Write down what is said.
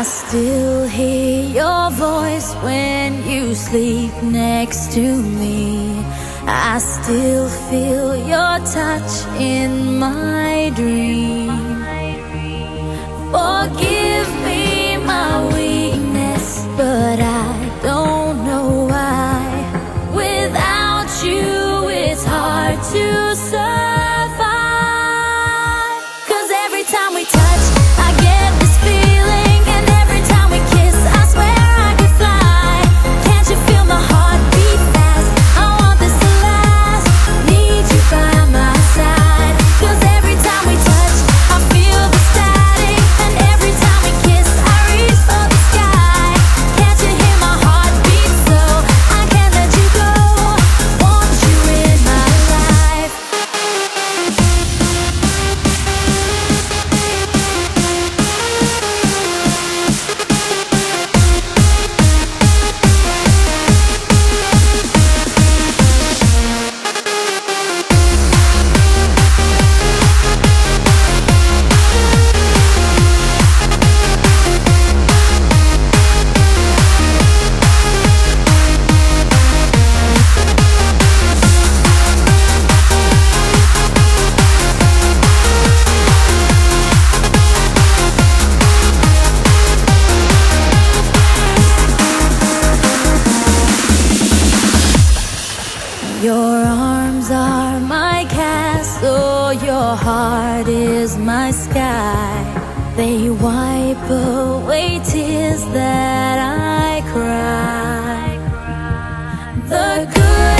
still hear your voice when you sleep next to me. I still feel your touch in my dream. Forgive me my weakness, but I don't know why. Without you, it's hard to survive. 'Cause every time we touch, I get this feeling, and every time we kiss, I swear I could fly. Can't you feel my heart beat fast? I want this to last. Need you by my side. 'Cause every time we touch, I feel the static, and every time we kiss, I reach for the sky. Can't you hear my heart beat so? I can't let you go. Want you in my life. Your arms are my castle, your heart is my sky. They wipe away tears that I cry. The good